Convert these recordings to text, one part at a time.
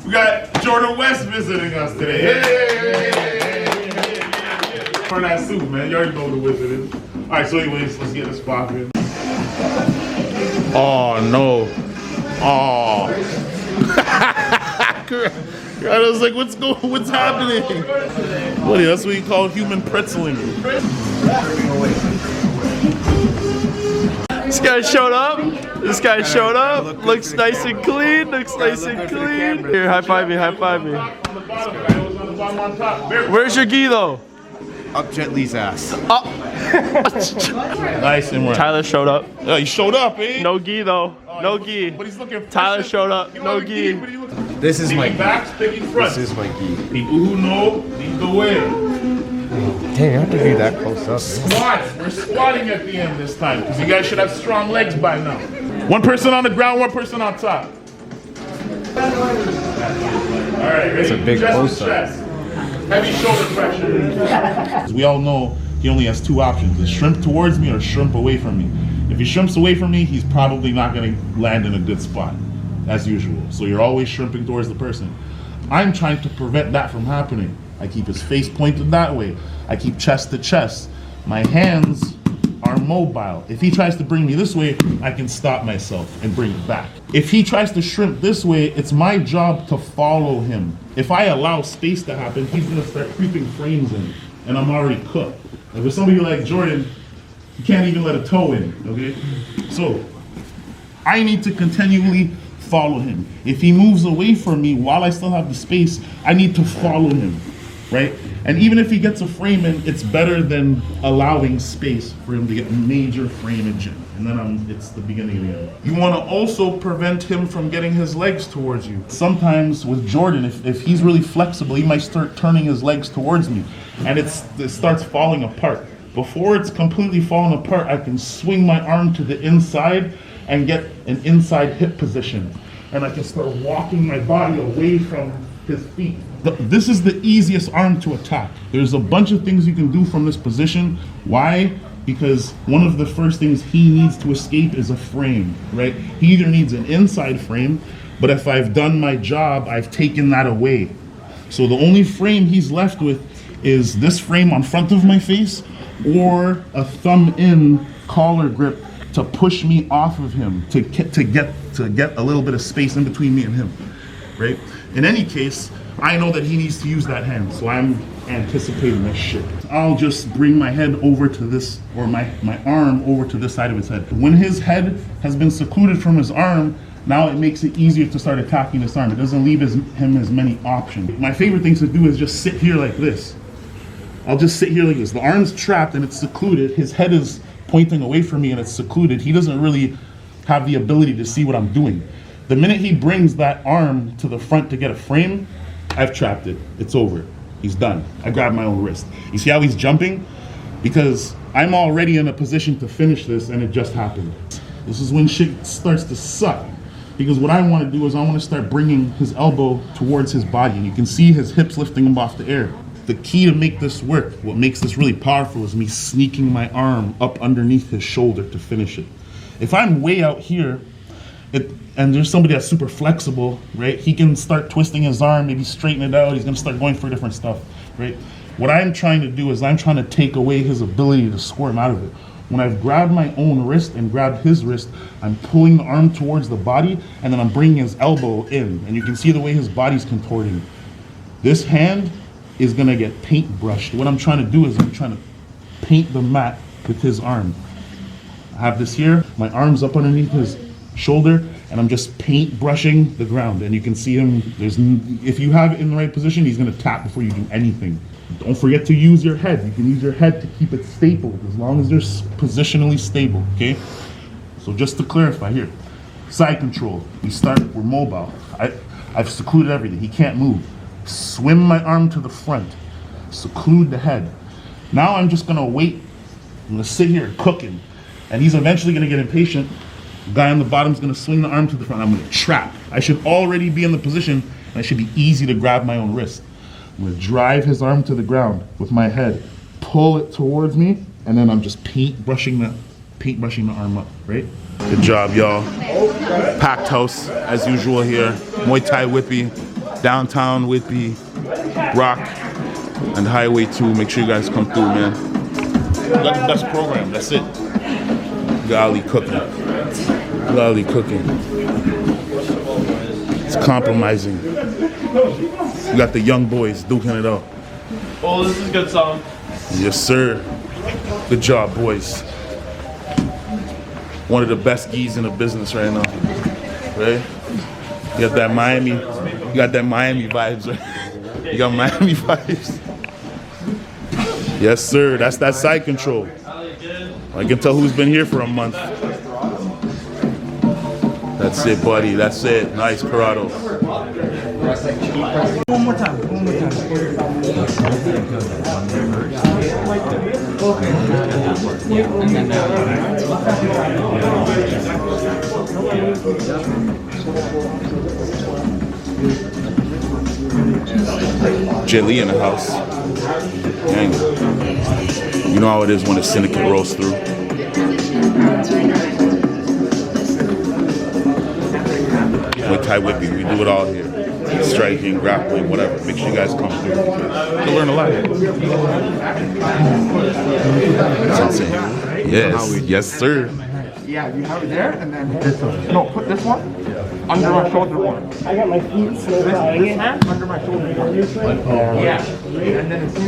We got Jordan West visiting us today. Hey! For that suit, man. You already know who the wizard is. All right, so anyways, let's get this popping. Oh, no. Oh. I was like, what's happening? Buddy, that's what you call human pretzeling. This guy showed up. This guy showed up. Looks nice and clean. Looks nice and clean. Here, high five me. High five me. Where's your gi though? Up Jet-Li's ass. Nice and right. Tyler showed up. Oh, he showed up, eh? No gi though. No gi. But he's looking fresh. Tyler showed up. No gi. This is my back, sticking front. This is my gi. People who know lead the way. Damn, you have to be that close up. Squat. We're squatting at the end this time because you guys should have strong legs by now. One person on the ground, one person on top. All right, ready? It's a big close-up. Heavy shoulder pressure. As we all know, he only has two options: is shrimp towards me or shrimp away from me. If he shrimps away from me, he's probably not going to land in a good spot, as usual. So you're always shrimping towards the person. I'm trying to prevent that from happening. I keep his face pointed that way. I keep chest to chest. My hands are mobile. If he tries to bring me this way, I can stop myself and bring it back. If he tries to shrimp this way, it's my job to follow him. If I allow space to happen, he's gonna start creeping frames in, and I'm already cooked. Like with somebody like Jordan, you can't even let a toe in, okay? So, I need to continually follow him. If he moves away from me while I still have the space, I need to follow him, right? And even if he gets a frame in, it's better than allowing space for him to get major frameage in. And then it's the beginning of the end. You want to also prevent him from getting his legs towards you. Sometimes with Jordan, if he's really flexible, he might start turning his legs towards me. And it starts falling apart. Before it's completely falling apart, I can swing my arm to the inside and get an inside hip position. And I can start walking my body away from his feet. This is the easiest arm to attack. There's a bunch of things you can do from this position. Why? Because one of the first things he needs to escape is a frame, right? He either needs an inside frame, but if I've done my job, I've taken that away. So the only frame he's left with is this frame on front of my face or a thumb in collar grip to push me off of him, to get a little bit of space in between me and him, right? In any case, I know that he needs to use that hand, so I'm anticipating this shit. I'll just bring my head over to this, or my arm over to this side of his head. When his head has been secluded from his arm, now it makes it easier to start attacking this arm. It doesn't leave him as many options. My favorite thing to do is just sit here like this. I'll just sit here like this. The arm's trapped and it's secluded. His head is pointing away from me and it's secluded. He doesn't really have the ability to see what I'm doing. The minute he brings that arm to the front to get a frame, I've trapped it. It's over. He's done. I grabbed my own wrist. You see how he's jumping? Because I'm already in a position to finish this and it just happened. This is when shit starts to suck. Because what I want to do is I want to start bringing his elbow towards his body. And you can see his hips lifting him off the air. The key to make this work, what makes this really powerful, is me sneaking my arm up underneath his shoulder to finish it. If I'm way out here, and there's somebody that's super flexible, right? He can start twisting his arm, maybe straighten it out. He's gonna start going for different stuff, right? What I'm trying to do is I'm trying to take away his ability to squirm out of it. When I've grabbed my own wrist and grabbed his wrist, I'm pulling the arm towards the body, and then I'm bringing his elbow in. And you can see the way his body's contorting. This hand is gonna get paint brushed. What I'm trying to do is I'm trying to paint the mat with his arm. I have this here, my arm's up underneath his shoulder, and I'm just paint brushing the ground. And you can see him, if you have it in the right position, he's gonna tap before you do anything. Don't forget to use your head. You can use your head to keep it stable, as long as they're positionally stable, okay? So just to clarify here, side control, we're mobile. I've secluded everything, he can't move. Swim my arm to the front, seclude the head. Now I'm just gonna wait. I'm gonna sit here cooking, and he's eventually gonna get impatient. The guy on the bottom's gonna swing the arm to the front. I'm gonna trap. I should already be in the position, and it should be easy to grab my own wrist. I'm gonna drive his arm to the ground with my head, pull it towards me, and then I'm just paint brushing the arm up, right? Good job, y'all. Packed house, as usual here. Muay Thai Whippy. downtown Whitby, Rock, and Highway 2. Make sure you guys come through, man. We got the best program. That's it. Golly cooking. Golly cooking. It's compromising. We got the young boys duking it out. Oh, this is a good song. Yes, sir. Good job, boys. One of the best geese in the business right now. Right? You got that Miami. You got that Miami vibes, right? You got Miami vibes. Yes, sir. That's that side control. I can tell who's been here for a month. That's it, buddy. That's it. Nice, Corrado. One more time. One more Jelly in the house. Dang. You know how it is when the syndicate rolls through. With Thai Whippy, we do it all here. Striking, grappling, whatever. Make sure you guys come through. You'll learn a lot here. That's insane. Yes, yes, sir. Yeah, you have it there, and then no, put this one under my shoulder one. I got my feet slow This flying. hand under my shoulder one. Yeah, and then it's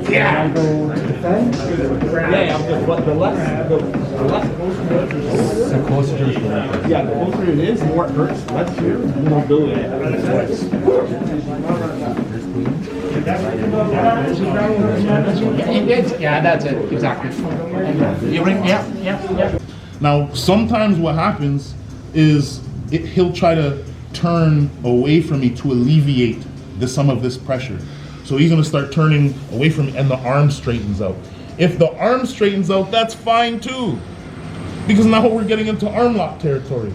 yeah. I go defend. Yeah, the less the closer to it. Yeah, the closer it is, the more it hurts. Less here, the more mobility. Yeah, that's it. Exactly. You ring? Yeah. Now, sometimes what happens is he'll try to turn away from me to alleviate some of this pressure. So he's going to start turning away from me, and the arm straightens out. If the arm straightens out, that's fine too, because now we're getting into arm lock territory.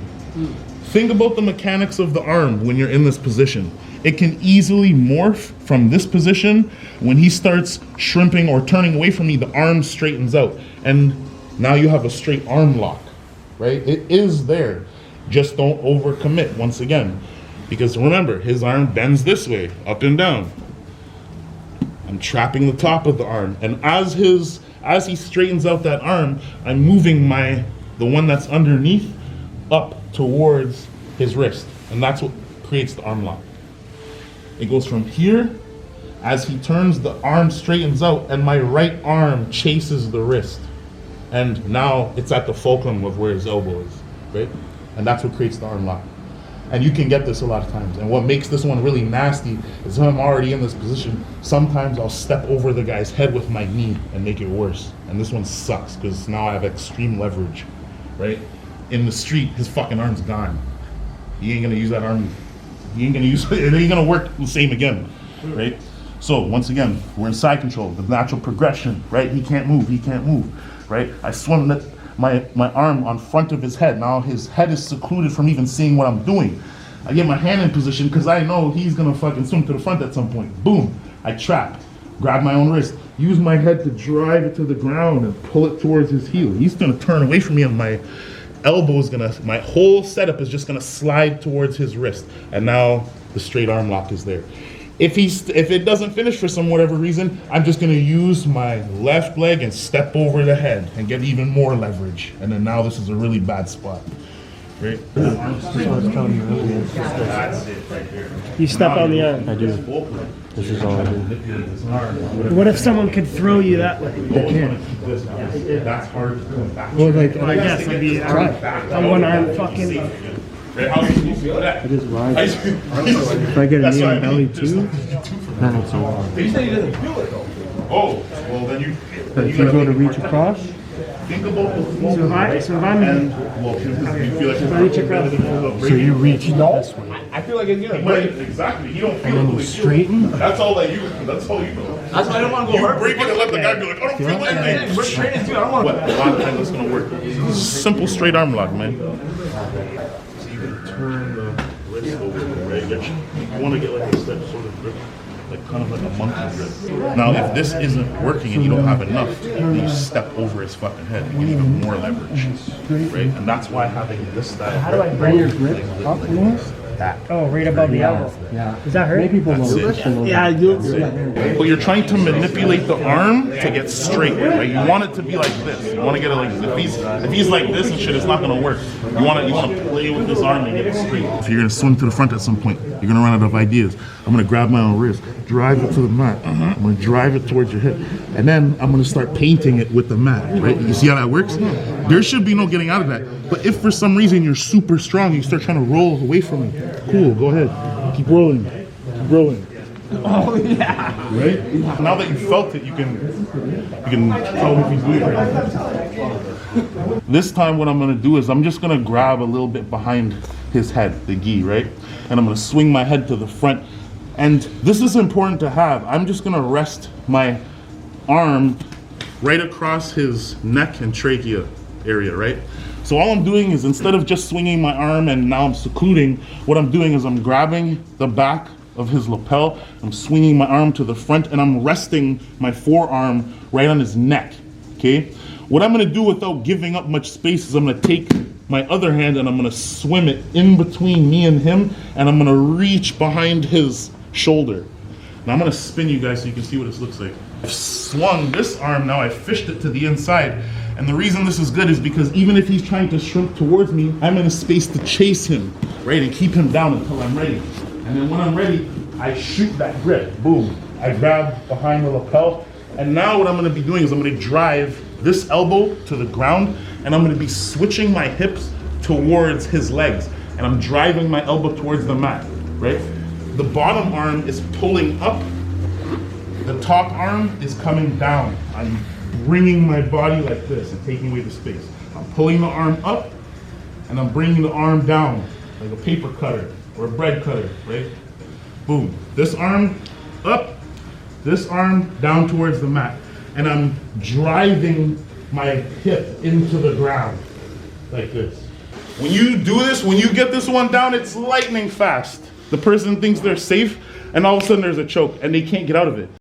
Think about the mechanics of the arm when you're in this position. It can easily morph from this position. When he starts shrimping or turning away from me, the arm straightens out, and now you have a straight arm lock, right? It is there. Just don't overcommit once again, because remember, his arm bends this way, up and down. I'm trapping the top of the arm, and as he straightens out that arm, I'm moving the one that's underneath up towards his wrist, and that's what creates the arm lock. It goes from here, as he turns, the arm straightens out, and my right arm chases the wrist, and now it's at the fulcrum of where his elbow is, right? And that's what creates the arm lock. And you can get this a lot of times. And what makes this one really nasty is when I'm already in this position, sometimes I'll step over the guy's head with my knee and make it worse. And this one sucks because now I have extreme leverage, right? In the street, his fucking arm's gone. He ain't gonna use that arm. He ain't gonna use it. It ain't gonna work the same again, right? So once again, we're in side control, the natural progression, right? He can't move, right? I swim my arm on front of his head. Now his head is secluded from even seeing what I'm doing. I get my hand in position because I know he's gonna fucking swim to the front at some point. Boom, I trap, grab my own wrist, use my head to drive it to the ground and pull it towards his heel. He's gonna turn away from me, and my my whole setup is just gonna slide towards his wrist. And now the straight arm lock is there. If it doesn't finish for some whatever reason, I'm just gonna use my left leg and step over the head and get even more leverage. And then now this is a really bad spot, right? That's what I was telling you earlier. That's it right there. You step on the arm. I do. This is all I do. What if someone could throw you that way? They can't. That's hard to come back. Well, like, I guess I'd be on one arm fucking. How do you feel that? I just ride. If I get a knee on belly too, then it's over. You said he doesn't feel it though. Oh, well then you. But if you go to reach across, Think about the flow. So if I'm and well, you feel like I reach across. so you reach this way. I feel like it's gonna Right, break. exactly. You don't feel And then it. you till straighten. That's all that you. That's all you know. That's why I don't want to go You hurt. break it and let the guy be like, I don't feel anything. We're training too. I don't want What? A lot of times it's gonna work. Simple straight arm lock, man. So you can turn the wrist over, right? You want to get like a step sort of grip, like kind of like a monkey grip. Now, if this isn't working and you don't have enough, you step over his fucking head and get even more leverage, right? And that's why having this style. How do I bring your grip up more? that. Oh, right above the elbow. Yeah. Does that hurt? Many people know this. Yeah, I do. But you're trying to manipulate the arm to get straight. Like you want it to be like this. You want to get it like if he's like this and shit, it's not gonna work. You want to play with this arm and get it straight. If you're gonna swing to the front at some point, you're gonna run out of ideas. I'm gonna grab my own wrist, drive it to the mat. I'm gonna drive it towards your hip, and then I'm gonna start painting it with the mat. Right? You see how that works? There should be no getting out of that. But if for some reason you're super strong, you start trying to roll away from me. Cool, go ahead. Keep rolling. Keep rolling. Oh yeah. Right? Now that you felt it, you can tell if he's doing it. This time what I'm gonna do is I'm just gonna grab a little bit behind his head, the gi, right? And I'm gonna swing my head to the front. And this is important to have. I'm just gonna rest my arm right across his neck and trachea area, right? So all I'm doing is instead of just swinging my arm and now I'm secluding, what I'm doing is I'm grabbing the back of his lapel, I'm swinging my arm to the front, and I'm resting my forearm right on his neck, okay? What I'm gonna do without giving up much space is I'm gonna take my other hand and I'm gonna swim it in between me and him, and I'm gonna reach behind his shoulder. Now I'm gonna spin you guys so you can see what this looks like. I've swung this arm, now I fished it to the inside, and the reason this is good is because even if he's trying to shrimp towards me, I'm in a space to chase him, right, and keep him down until I'm ready. And then when I'm ready, I shoot that grip, boom. I grab behind the lapel, and now what I'm gonna be doing is I'm gonna drive this elbow to the ground, and I'm gonna be switching my hips towards his legs, and I'm driving my elbow towards the mat, right? The bottom arm is pulling up, the top arm is coming down. I'm bringing my body like this and taking away the space. I'm pulling the arm up, and I'm bringing the arm down, like a paper cutter or a bread cutter, right? Boom. This arm up, this arm down towards the mat. And I'm driving my hip into the ground, like this. When you do this, when you get this one down, it's lightning fast. The person thinks they're safe, and all of a sudden there's a choke, and they can't get out of it.